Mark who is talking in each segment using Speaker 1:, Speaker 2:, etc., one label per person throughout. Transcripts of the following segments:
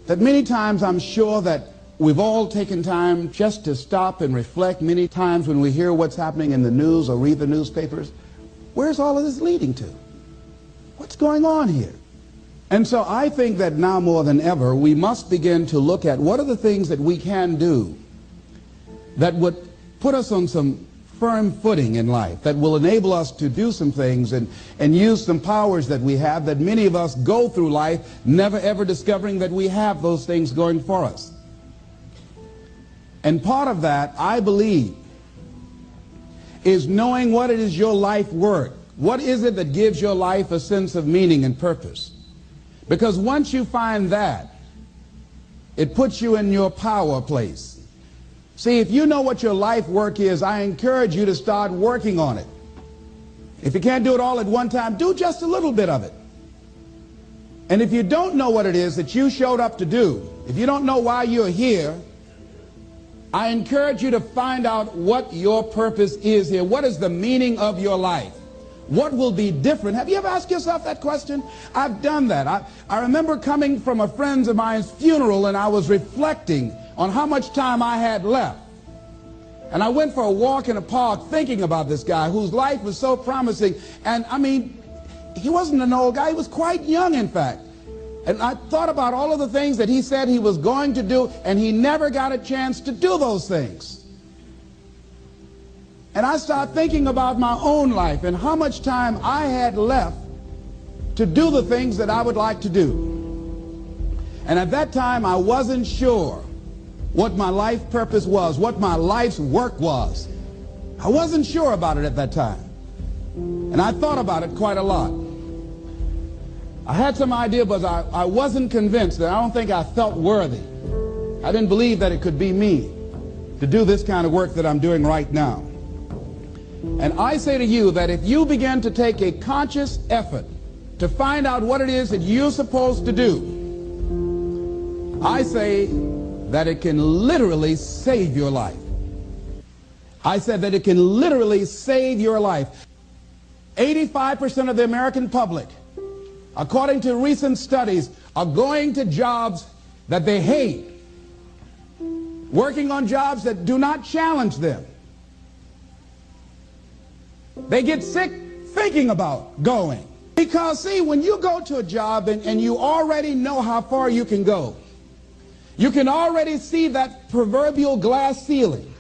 Speaker 1: that many times I'm sure that we've all taken time just to stop and reflect many times when we hear what's happening in the news or read the newspapers. Where's all of this leading to? What's going on here? And so I think that now more than ever, we must begin to look at what are the things that we can do that would put us on some firm footing in life, that will enable us to do some things and use some powers that we have, that many of us go through life never ever discovering that we have those things going for us. And part of that, I believe, is knowing what it is your life worth. What is it that gives your life a sense of meaning and purpose? Because once you find that, it puts you in your power place. See, if you know what your life work is, I encourage you to start working on it. If you can't do it all at one time, do just a little bit of it. And if you don't know what it is that you showed up to do, if you don't know why you're here, I encourage you to find out what your purpose is here. What is the meaning of your life? What will be different? Have you ever asked yourself that question? I've done that. I remember coming from a friend of mine's funeral, and I was reflecting on how much time I had left. And I went for a walk in a park thinking about this guy whose life was so promising. And I mean, he wasn't an old guy. He was quite young, in fact. And I thought about all of the things that he said he was going to do, and he never got a chance to do those things. And I started thinking about my own life and how much time I had left to do the things that I would like to do. And at that time, I wasn't sure what my life purpose was, what my life's work was. I wasn't sure about it at that time. And I thought about it quite a lot. I had some idea, but I wasn't convinced. That I don't think I felt worthy. I didn't believe that it could be me to do this kind of work that I'm doing right now. And I say to you that if you begin to take a conscious effort to find out what it is that you're supposed to do, I say that it can literally save your life. I said that it can literally save your life. 85% of the American public, according to recent studies, are going to jobs that they hate, working on jobs that do not challenge them. They get sick thinking about going. Because, see, when you go to a job and you already know how far you can go, you can already see that proverbial glass ceiling.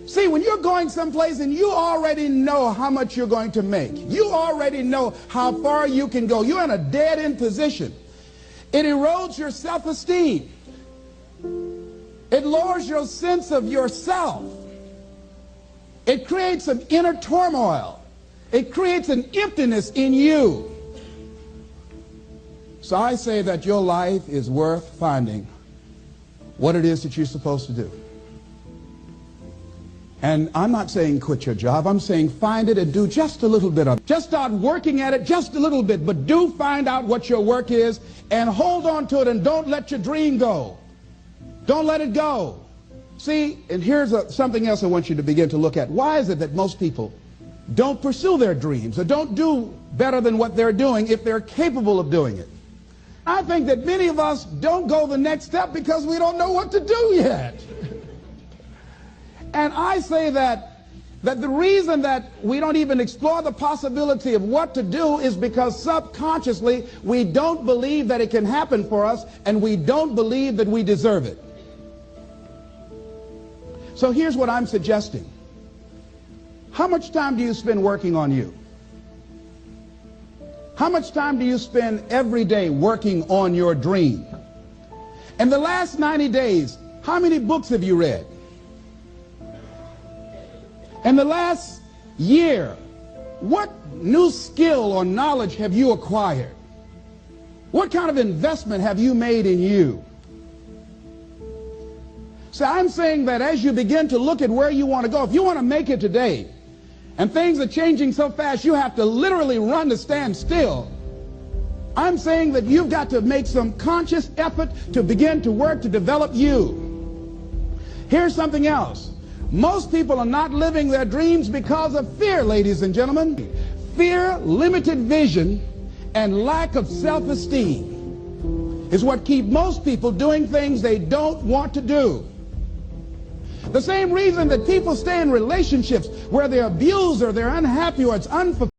Speaker 1: See, when you're going someplace and you already know how much you're going to make, you already know how far you can go, you're in a dead-end position. It erodes your self-esteem. It lowers your sense of yourself. It creates an inner turmoil. It creates an emptiness in you. So I say that your life is worth finding what it is that you're supposed to do. And I'm not saying quit your job. I'm saying find it and do just a little bit of it. Just start working at it just a little bit, but do find out what your work is and hold on to it, and don't let your dream go. Don't let it go. See, and here's something else I want you to begin to look at. Why is it that most people don't pursue their dreams or don't do better than what they're doing if they're capable of doing it? I think that many of us don't go the next step because we don't know what to do yet. And I say that the reason that we don't even explore the possibility of what to do is because subconsciously we don't believe that it can happen for us, and we don't believe that we deserve it. So here's what I'm suggesting. How much time do you spend working on you? How much time do you spend every day working on your dream? In the last 90 days, how many books have you read? In the last year, what new skill or knowledge have you acquired? What kind of investment have you made in you? So I'm saying that as you begin to look at where you want to go, if you want to make it today, and things are changing so fast you have to literally run to stand still, I'm saying that you've got to make some conscious effort to begin to work to develop you. Here's something else. Most people are not living their dreams because of fear, ladies and gentlemen. Fear, limited vision, and lack of self-esteem. is what keeps most people doing things they don't want to do. The same reason that people stay in relationships where they're abused or they're unhappy or it's unfulfilled